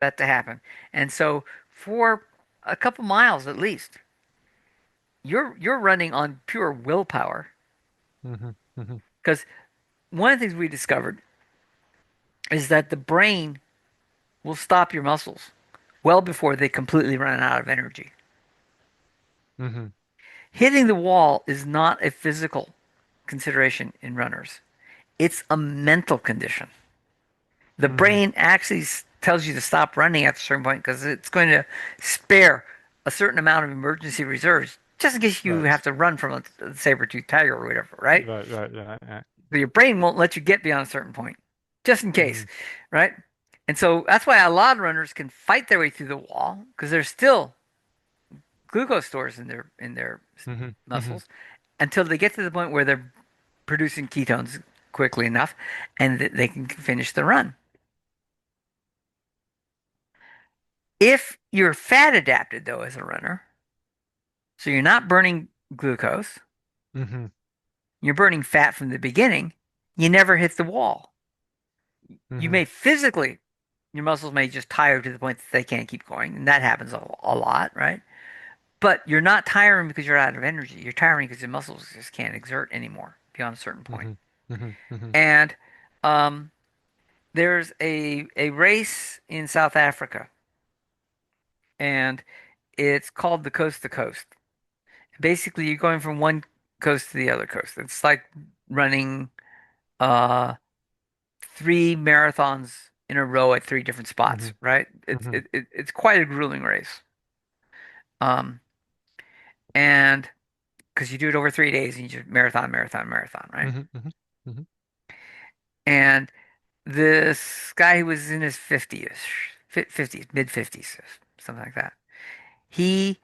that to happen. And so for a couple miles at least, you're running on pure willpower. Hmm. Hmm. Because one of the things we discovered is that the brain will stop your muscles well before they completely run out of energy. Hmm. Hitting the wall is not a physical consideration in runners. It's a mental condition. The Hmm. brain actually tells you to stop running at a certain point because it's going to spare a certain amount of emergency reserves just in case you have Right. to run from a saber-toothed tiger or whatever, right? Right. Right. Yeah. Yeah. So your brain won't let you get beyond a certain point, just in case, Hmm. right? And so that's why a lot of runners can fight their way through the wall because there's still glucose stores in their Hmm. Hmm. muscles until they get to the point where they're producing ketones quickly enough and they can finish the run. If you're fat adapted though as a runner, so you're not burning glucose, Hmm. you're burning fat from the beginning, you never hit the wall. You Hmm. may physically, your muscles may just tire to the point that they can't keep going, and that happens a lot, right? But you're not tiring because you're out of energy. You're tiring because your muscles just can't exert anymore beyond a certain point. Hmm. Hmm. Hmm. And um, there's a race in South Africa, and it's called the Coast to Coast. Basically, you're going from one coast to the other coast. It's like running uh, three marathons in a row at three different spots, Hmm. right? Hmm. It's quite a grueling race. Um, and because you do it over 3 days and you just marathon, marathon, marathon, right? Hmm. Hmm. Hmm. And this guy who was in his 50s, 50s, mid 50s, something like that. He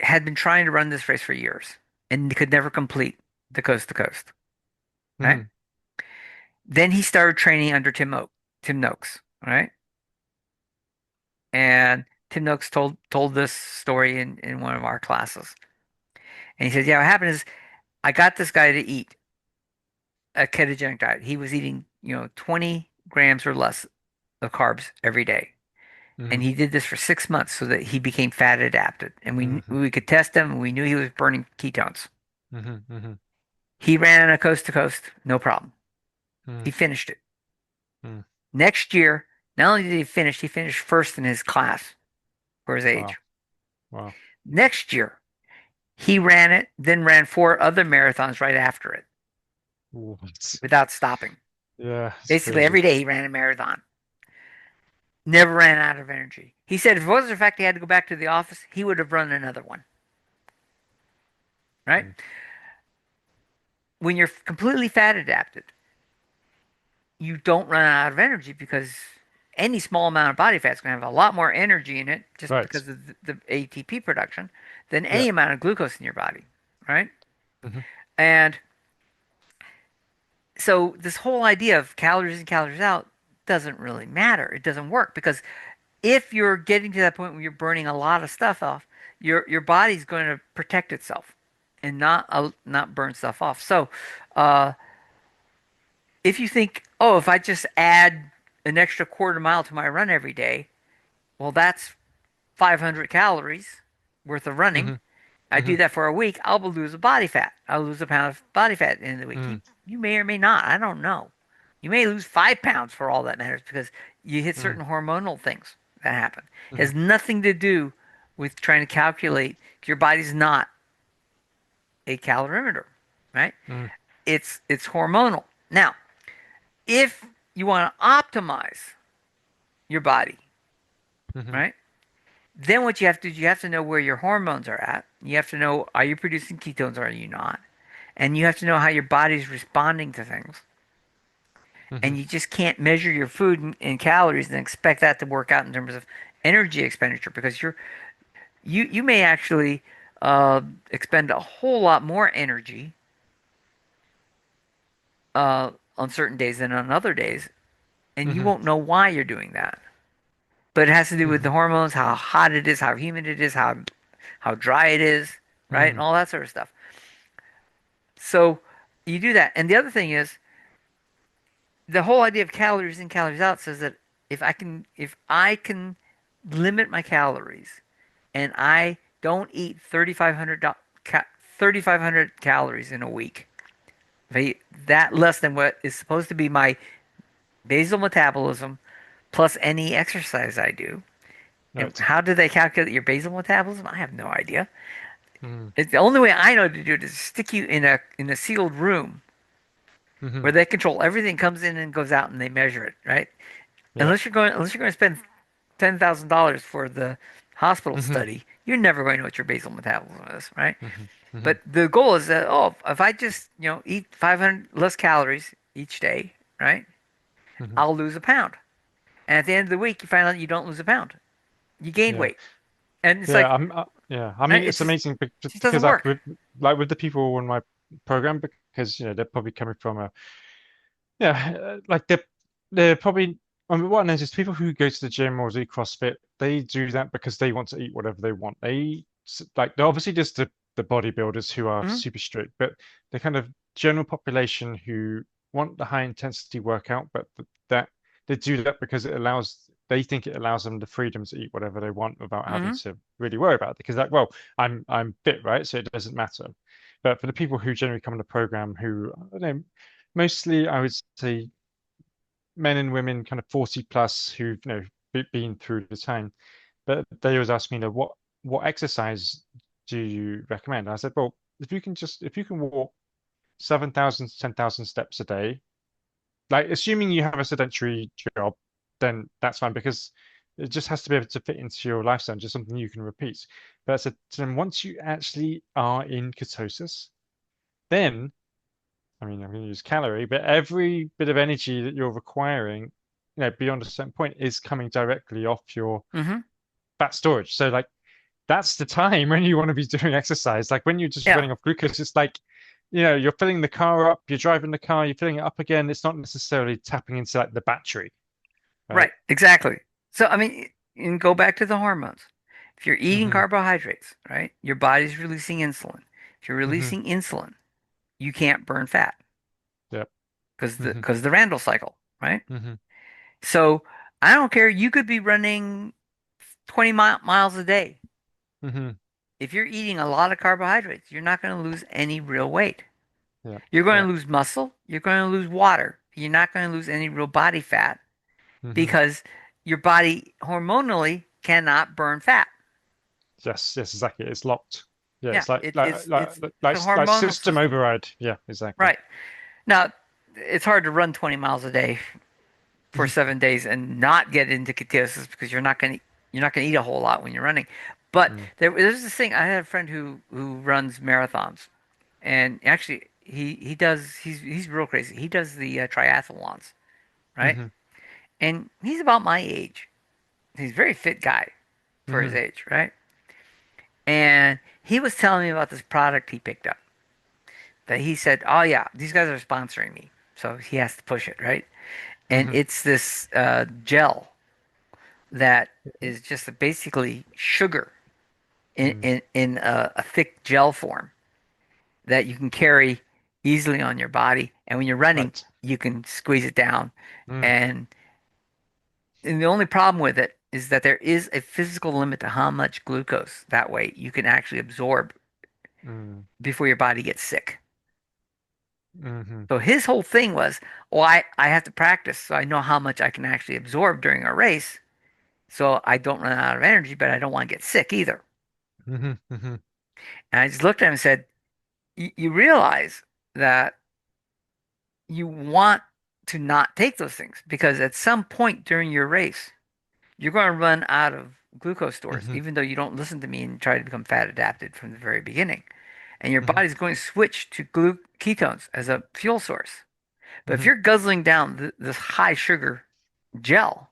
had been trying to run this race for years and could never complete the coast to coast, right? Hmm. Then he started training under Tim Noakes, right? And Tim Noakes told this story in one of our classes. And he said, "Yeah, what happened is I got this guy to eat a ketogenic diet. He was eating, 20 grams or less of carbs every day. And Hmm. he did this for 6 months so that he became fat adapted. And Hmm. we could test him and we knew he was burning ketones. Hmm. Hmm. He ran a coast to coast, no problem. He Hmm. finished it. Hmm. Next year, not only did he finished first in his class for his age. Wow. Wow. Next year, he ran it, then ran four other marathons right after it What? without stopping. Yeah, it's Basically, crazy. every day he ran a marathon. Never ran out of energy. He said if it wasn't for the fact he had to go back to the office, he would have run another one, right? Mm. When you're completely fat adapted, you don't run out of energy because any small amount of body fat is going to have a lot more energy in it just Right. because of the ATP production than Yeah. any amount of glucose in your body, right? Hmm. And so this whole idea of calories in, calories out doesn't really matter. It doesn't work because if you're getting to that point where you're burning a lot of stuff off, your body's going to protect itself and not burn stuff off. So, uh, if you think, oh, if I just add an extra quarter mile to my run every day, well, that's 500 calories worth of running. Hmm. I Hmm. do that for a week, I'll lose a body fat. I'll lose a pound of body fat at the end of the week. Mm. You may or may not. I don't know. You may lose 5 pounds for all that matters because you hit Mm. certain hormonal things that happen. It Hmm. has nothing to do with trying to calculate. Your body's not a calorimeter, right? Mm. It's hormonal. Now, if you want to optimize your body, Hmm. right? Then what you have to do, you have to know where your hormones are at. You have to know, are you producing ketones or are you not? And you have to know how your body's responding to things. Hmm. And you just can't measure your food in calories and expect that to work out in terms of energy expenditure because you may actually expend a whole lot more energy on certain days than on other days, and you Hmm. won't know why you're doing that. But it has to do with Hmm. the hormones, how hot it is, how humid it is, how dry it is, right, and Hmm. all that sort of stuff. So you do that, and the other thing is the whole idea of calories in, calories out says that if I can limit my calories and I don't eat 3,500 calories in a week, if I eat that less than what is supposed to be my basal metabolism plus any exercise I do. And Right. how do they calculate your basal metabolism? I have no idea. Mm. It's the only way I know to do it is stick you in a sealed room Mm-hmm. where they control everything comes in and goes out and they measure it, right? Yeah. Unless you're going to spend $10,000 for the hospital Mm-hmm. study, you're never going to know what your basal metabolism is, right? Mm-hmm. Mm-hmm. But the goal is that, oh, if I just, eat 500 less calories each day, right? Mm-hmm. I'll lose a pound. And at the end of the week, you find out you don't lose a pound. You gain Yeah. weight. And it's Yeah. like, Yeah. I mean, right? it's amazing It just because doesn't work. with the people in my program, because they're probably coming from a yeah, like they're probably. I mean, what I noticed, people who go to the gym or do CrossFit, they do that because they want to eat whatever they want. Like they're obviously just the bodybuilders who are Hmm. super strict, but the kind of general population who want the high intensity workout, but that they do that because they think it allows them the freedom to eat whatever they want without having Hmm. to really worry about it. Because like, well, I'm fit, right? So it doesn't matter. But for the people who generally come in the program who, I don't know, mostly I would say men and women kind of 40 plus who've been through the time, but they always ask me, what exercise do you recommend? And I said, well, if you can walk 7,000 to 10,000 steps a day, like assuming you have a sedentary job, then that's fine because it just has to be able to fit into your lifestyle, just something you can repeat. But I said, then once you actually are in ketosis, then I mean, I'm going to use calorie, but every bit of energy that you're requiring, beyond a certain point is coming directly off your Hmm. fat storage. So like that's the time when you want to be doing exercise. Like when you're just Yeah, running off glucose, it's like, you're filling the car up, you're driving the car, you're filling it up again. It's not necessarily tapping into like the battery, right? right. Exactly. So, I mean, and go back to the hormones. If you're eating Mm-hmm. carbohydrates, right, your body's releasing insulin. If you're Mm-hmm. releasing insulin, you can't burn fat Yep. because the Mm-hmm. because the Randall cycle, right? Mm-hmm. So I don't care. You could be running 20 miles a day. Mm-hmm. If you're eating a lot of carbohydrates, you're not going to lose any real weight. Yep. You're going to Yep. lose muscle. You're going to lose water. You're not going to lose any real body fat Mm-hmm. because your body hormonally cannot burn fat. Yes, yes, exactly. It's locked. Yeah, Yeah, it's like it's a like hormonal system system. override. Yeah, exactly. Right. Now, it's hard to run 20 miles a day for 7 days and not get into ketosis because you're not going to eat a whole lot when you're running. But Mm, there's this thing. I had a friend who runs marathons, and actually he's real crazy. He does the triathlons, right? mhm, And he's about my age. He's a very fit guy for his mhm, age, right? And he was telling me about this product he picked up that he said, "Oh yeah, these guys are sponsoring me, so he has to push it, right?" And mhm, it's this gel that is just basically sugar mm. in a thick gel form that you can carry easily on your body. And when you're running, Right. you can squeeze it down. Mm, And, and the only problem with it is that there is a physical limit to how much glucose that way you can actually absorb mm, before your body gets sick. mhm, So his whole thing was, well, I have to practice so I know how much I can actually absorb during a race so I don't run out of energy, but I don't want to get sick either. mhm, mhm, And I just looked at him and said, you realize that you want to not take those things because at some point during your race, you're going to run out of glucose stores, mhm, even though you don't listen to me and try to become fat adapted from the very beginning. And your mhm, body's going to switch to ketones as a fuel source. But if mhm, you're guzzling down this high sugar gel,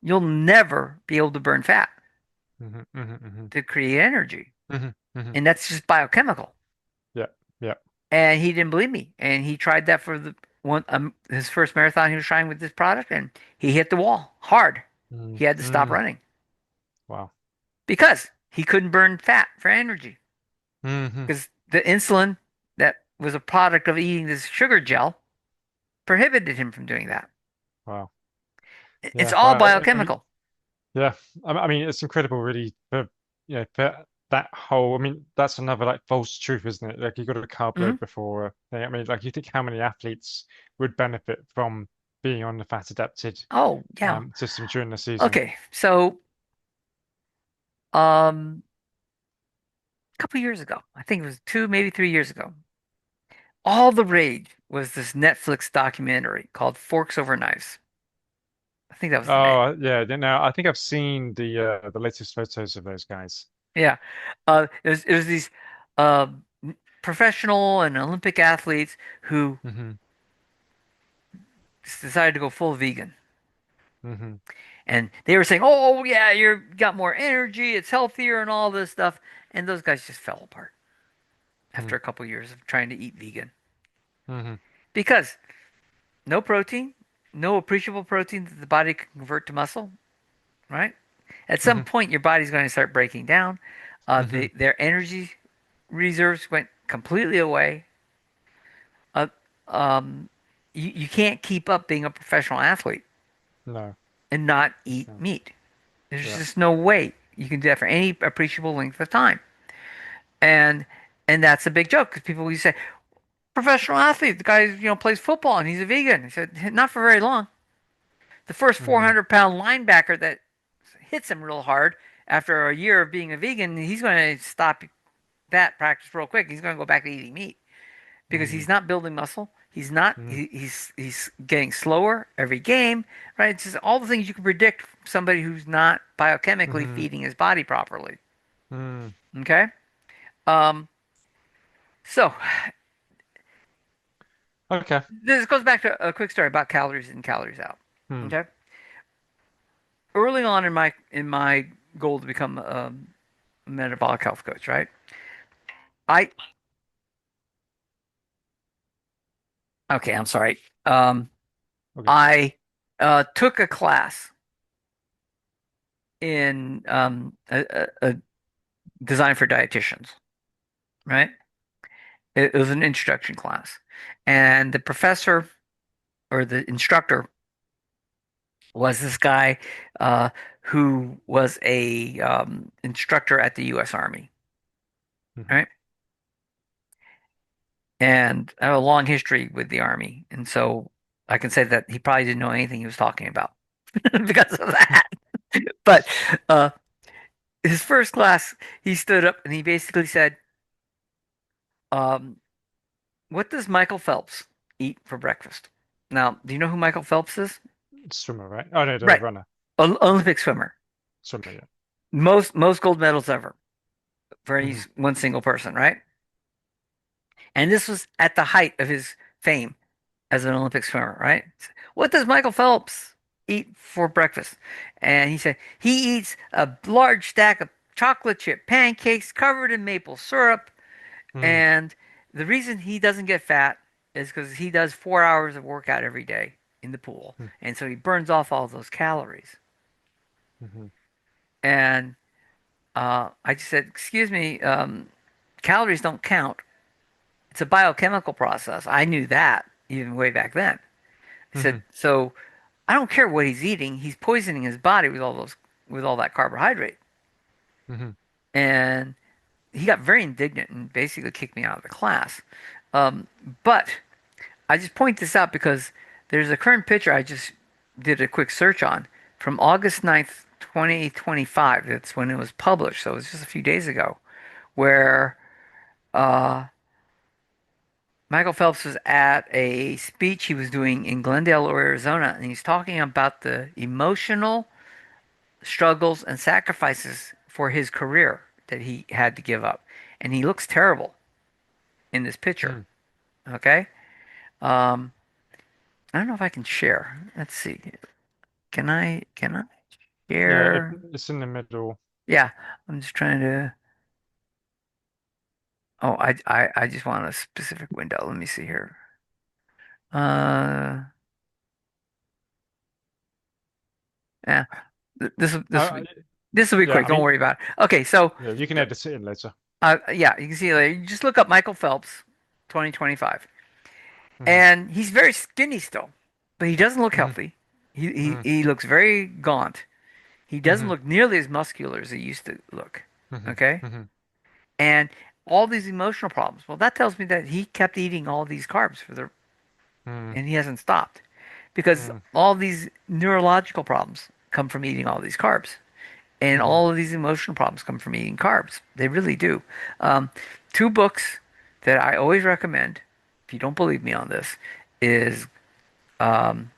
you'll never be able to burn fat mhm, mhm, mhm, to create energy. mhm, mhm. And that's just biochemical. Yeah, yeah. And he didn't believe me. And he tried that for the one his first marathon he was trying with this product, and he hit the wall hard. Mm, He had to stop mm. running Wow. because he couldn't burn fat for energy. Mhm. Because the insulin that was a product of eating this sugar gel prohibited him from doing that. Wow. It's Yeah. all Wow. I mean, biochemical. Yeah, I mean, it's incredible, really, for for that whole. I mean, that's another like false truth, isn't it? Like you got to carb Hmm. load before. I mean, like you think how many athletes would benefit from being on the fat adapted Oh, yeah. system during the season? Okay. So, um, a couple years ago, I think it was 2, maybe 3 years ago, all the rage was this Netflix documentary called Forks Over Knives. I think that was the name. Oh, yeah. No, I think I've seen the latest photos of those guys. Yeah. It was these uh, professional and Olympic athletes who Hmm. decided to go full vegan. Hmm. And they were saying, "Oh yeah, you're got more energy, it's healthier, and all this stuff." And those guys just fell apart after a couple years of trying to eat vegan Hmm. because no protein, no appreciable protein that the body can convert to muscle. Right? At some Hmm. point, your body's going to start breaking down. Hmm. Their energy reserves went completely away. Uh, um, you can't keep up being a professional athlete No. and not eat No. meat. There's Yeah. just no way you can do that for any appreciable length of time. And and that's a big joke because people will say, professional athlete, the guy plays football and he's a vegan. He said, not for very long. The first Hmm. 400-pound linebacker that hits him real hard after a year of being a vegan, he's going to stop that practice real quick. He's going to go back to eating meat because Hmm. he's not building muscle. He's not. Hmm. He's getting slower every game, right? It's just all the things you can predict from somebody who's not biochemically Hmm. feeding his body properly. Hmm. Okay. Um. So Okay. this goes back to a quick story about calories in, calories out. Hmm. Okay. Early on in my goal to become a metabolic health coach, right? I okay. I'm sorry. Um. Okay. I took a class in a design for dietitians, right? It was an introduction class, and the professor or the instructor was this guy uh, who was a instructor at the U.S. Army, Hmm. right? And I have a long history with the Army, and so I can say that he probably didn't know anything he was talking about because of that. But uh, his first class, he stood up and he basically said, um, "What does Michael Phelps eat for breakfast?" Now, do you know who Michael Phelps is? Swimmer, right? Oh no, the Right. runner. Olympic swimmer. Swimmer, yeah. Most gold medals ever for any Hmm. one single person, right? And this was at the height of his fame as an Olympic swimmer, right? What does Michael Phelps eat for breakfast? And he said he eats a large stack of chocolate chip pancakes covered in maple syrup. Hmm. And the reason he doesn't get fat is because he does 4 hours of workout every day in the pool. And so he burns off all those calories. Hmm. And I just said, excuse me, calories don't count. It's a biochemical process. I knew that even way back then. I said, Hmm. so I don't care what he's eating. He's poisoning his body with all that carbohydrate. Hmm. And he got very indignant and basically kicked me out of the class. Um, but I just point this out because there's a current picture I just did a quick search on from August 9th, 2025. That's when it was published. So it was just a few days ago, where uh, Michael Phelps was at a speech he was doing in Glendale, Arizona, and he's talking about the emotional struggles and sacrifices for his career that he had to give up. And he looks terrible in this picture. Hmm. Okay? Um, I don't know if I can share. Let's see. Can I Yeah, share? it's in the middle. Yeah, I'm just trying to. Oh, I just want a specific window. Let me see here. Uh, yeah, this will Uh, this will uh, be this will be yeah, quick. I Don't mean, worry about it. Okay, so yeah, you can edit it in later. yeah, you can see you just look up Michael Phelps, 2025, Hmm. and he's very skinny still, but he doesn't look Hmm. healthy. He he Hmm. he looks very gaunt. He doesn't Hmm. look nearly as muscular as he used to look. Hmm. Okay? Hmm. And all these emotional problems. Well, that tells me that he kept eating all these carbs for the Hmm. and he hasn't stopped because Hmm. all these neurological problems come from eating all these carbs. And Hmm. all of these emotional problems come from eating carbs. They really do. Um, two books that I always recommend, if you don't believe me on this, is um,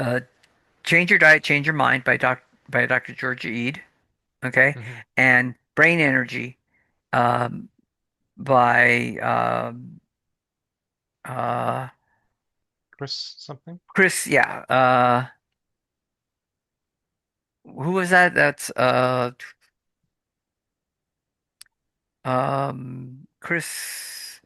uh, Change Your Diet, Change Your Mind by Dr. Georgia Ede, okay, Hmm. and Brain Energy um, by uh, Chris something. Chris. Yeah, who was that? That's Chris.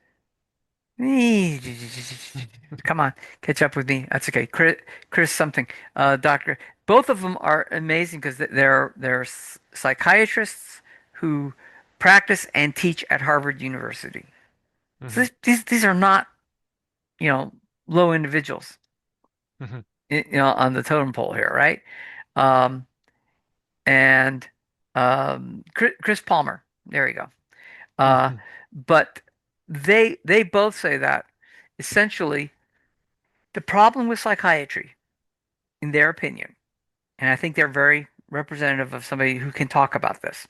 Come on, catch up with me. That's okay. Chris something. Doctor. Both of them are amazing because they're psychiatrists who practice and teach at Harvard University. So Hmm. these are not, you know, low individuals, Hmm. on the totem pole here, right? Um, and Chris Palmer. There you go. Uh, Hmm. but they both say that essentially the problem with psychiatry, in their opinion, and I think they're very representative of somebody who can talk about this.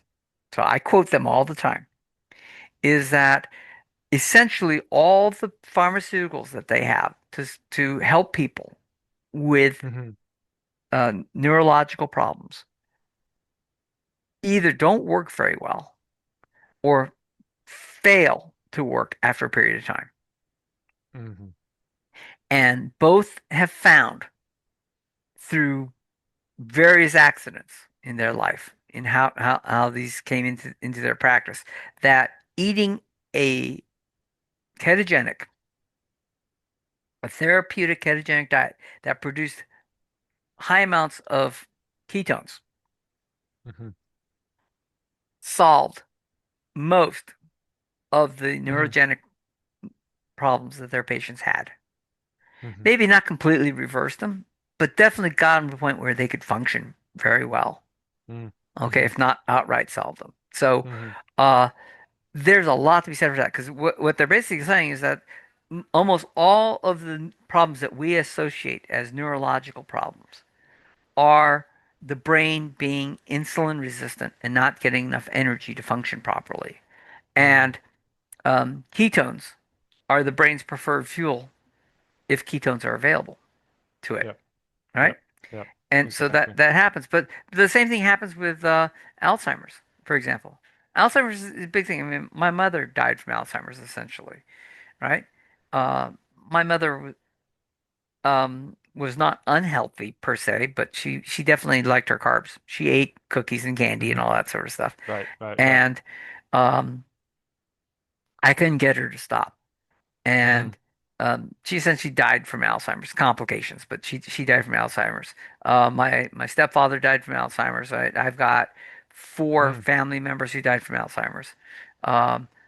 So I quote them all the time, is that essentially all the pharmaceuticals that they have to help people with Hmm. neurological problems either don't work very well or fail to work after a period of time. Hmm. And both have found through various accidents in their life, in how these came into their practice, that eating a ketogenic, a therapeutic ketogenic diet that produced high amounts of ketones Hmm. solved most of the Hmm. neurogenic problems that their patients had. Hmm. Maybe not completely reversed them, but definitely got them to the point where they could function very well. Hmm. Okay, Hmm. if not outright solve them. So, Hmm. uh, there's a lot to be said for that because what they're basically saying is that almost all of the problems that we associate as neurological problems are the brain being insulin resistant and not getting enough energy to function properly. Hmm. And ketones are the brain's preferred fuel if ketones are available to it, Yep. right? Yep. Yep. And so Exactly. that happens. But the same thing happens with Alzheimer's, for example. Alzheimer's is a big thing. I mean, my mother died from Alzheimer's essentially, right? Uh, my mother was not unhealthy per se, but she definitely liked her carbs. She ate cookies and candy and Hmm. all that sort of stuff. Right. Right. Right. And um, I couldn't get her to stop. Hmm. And she essentially died from Alzheimer's complications, but she died from Alzheimer's. My stepfather died from Alzheimer's. I've got four Hmm. family members who died from Alzheimer's.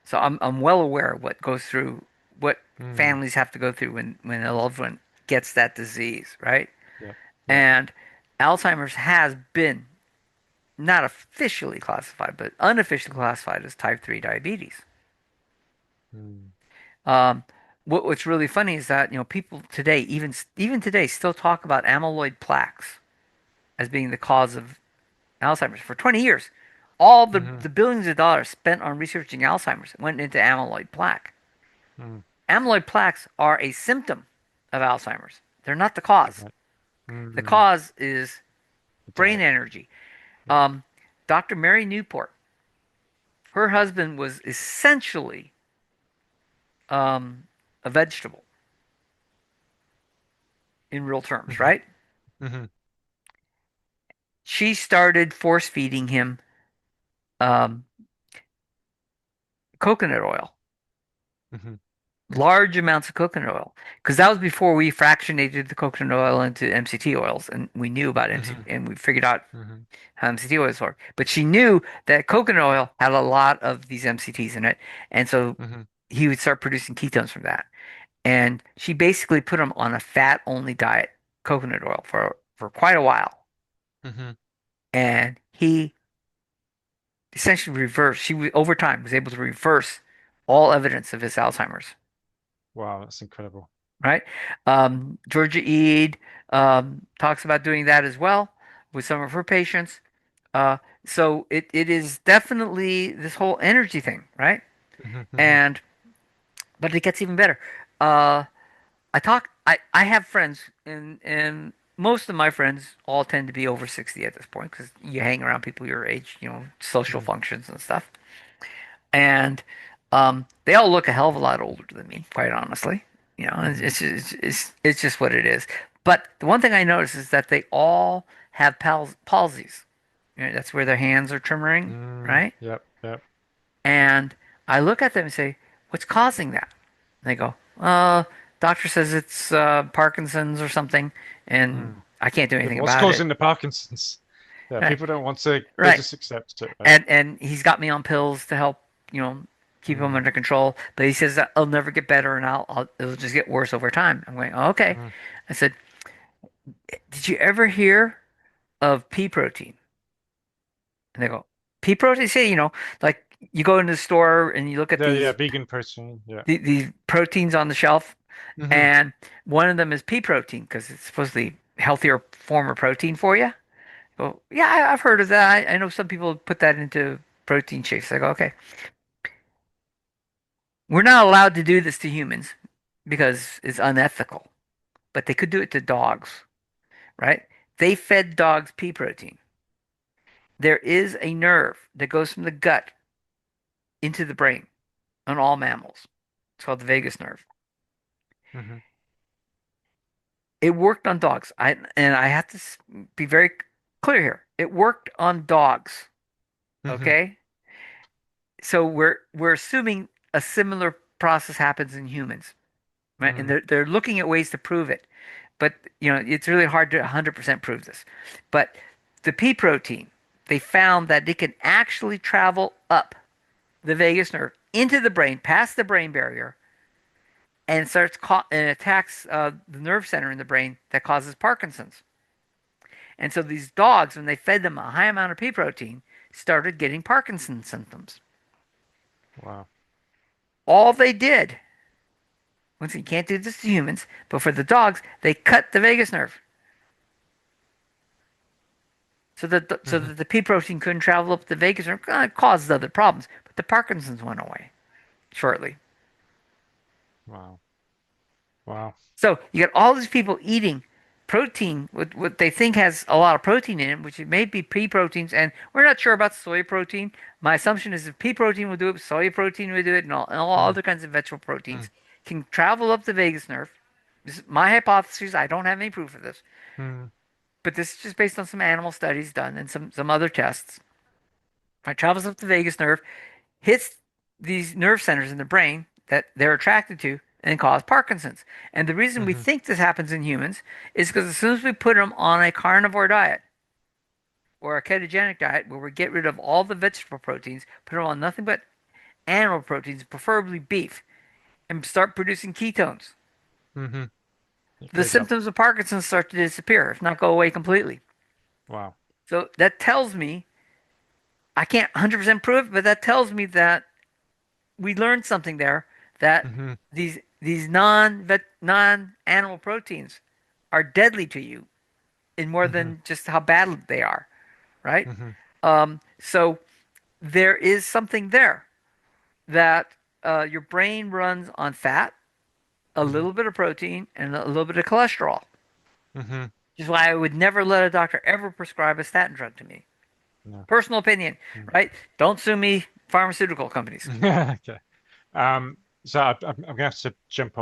So I'm well aware of what Hmm. families have to go through when a loved one gets that disease, right? Yep. Yep. And Alzheimer's has been not officially classified, but unofficially classified as type 3 diabetes. Hmm. Um, what's really funny is that, people today, even today, still talk about amyloid plaques as being the cause of Alzheimer's. For 20 years, all Hmm. the billions of dollars spent on researching Alzheimer's went into amyloid plaque. Hmm. Amyloid plaques are a symptom of Alzheimer's. They're not the cause. Right. The Hmm. cause is The brain diet. energy. Yep. Dr. Mary Newport, her husband was essentially a vegetable in real terms, Hmm. right? Hmm. She started force feeding him um, coconut oil, Hmm. large amounts of coconut oil, because that was before we fractionated the coconut oil into MCT oils, and we knew about MCT, Hmm. and we figured out Hmm. how MCT oils work. But she knew that coconut oil had a lot of these MCTs in it, and so Hmm. he would start producing ketones from that. And she basically put him on a fat-only diet, coconut oil, for quite a while. Hmm. and he essentially reversed. Over time was able to reverse all evidence of his Alzheimer's. Wow, that's incredible. Right? Georgia Ede talks about doing that as well with some of her patients. Uh, so it is definitely this whole energy thing, right? Hmm. Hmm. And but it gets even better. Uh, I have friends, and most of my friends all tend to be over 60 at this point because you hang around people your age, social Hmm. functions and stuff. And they all look a hell of a lot older than me, quite honestly. Hmm. It's just what it is. But the one thing I notice is that they all have palsies. That's where their hands are tremoring, Mm, right? yep, yep. And I look at them and say, "What's causing that?" And they go, doctor says it's Parkinson's or something, and Mm. I can't do Yeah, anything but what's about it." causing the Parkinson's? Yeah, Right, people don't want to, they right. just accept it, right? And he's got me on pills to help, you know, keep him Mm, under control. But he says that I'll never get better, and it'll just get worse over time. I'm going, oh, okay. mm. I said, did you ever hear of pea protein? And they go, pea protein? See, like you go into the store and you look at Yeah, yeah, these vegan protein. Yeah. these proteins on the shelf, Hmm. and one of them is pea protein because it's supposedly a healthier form of protein for you. Well, yeah, I've heard of that. I know some people put that into protein shakes. I go, okay, we're not allowed to do this to humans because it's unethical, but they could do it to dogs, right? They fed dogs pea protein. There is a nerve that goes from the gut into the brain on all mammals. It's called the vagus nerve. Hmm. It worked on dogs. I have to be very clear here. It worked on dogs. Hmm. Okay, so we're assuming a similar process happens in humans, right? And Mm, they're looking at ways to prove it, but it's really hard to 100% prove this. But the pea protein, they found that it can actually travel up the vagus nerve into the brain, past the brain barrier, and and attacks the nerve center in the brain that causes Parkinson's. And so these dogs, when they fed them a high amount of pea protein, started getting Parkinson's symptoms. wow. All they did, once you can't do this to humans, but for the dogs, they cut the vagus nerve so Hmm. that the pea protein couldn't travel up the vagus nerve. It caused other problems, but the Parkinson's went away shortly. Wow. Wow. So you got all these people eating protein with what they think has a lot of protein in it, which it may be pea proteins, and we're not sure about soy protein. My assumption is if pea protein will do it, soy protein will do it, and all Mm, other kinds of vegetable mm, proteins can travel up the vagus nerve. This is my hypothesis. I don't have any proof of this, mm, but this is just based on some animal studies done and some other tests. It travels up the vagus nerve, hits these nerve centers in the brain that they're attracted to, and cause Parkinson's. And the reason we hmm. think this happens in humans is because as soon as we put them on a carnivore diet or a ketogenic diet where we get rid of all the vegetable proteins, put them on nothing but animal proteins, preferably beef, and start producing ketones, Hmm. It the clears up. symptoms of Parkinson's start to disappear, if not go away completely. Wow. So that tells me, I can't 100% prove it, but that tells me that we learned something there, that Hmm. these non animal proteins are deadly to you in more Hmm. than just how bad they are, right? Hmm. So there is something there that your brain runs on fat, a Hmm. little bit of protein, and a little bit of cholesterol. Hmm. Which is why I would never let a doctor ever prescribe a statin drug to me. No. Personal opinion, Mm. right? Don't sue me, pharmaceutical companies. Okay. So I'm gonna have to jump off.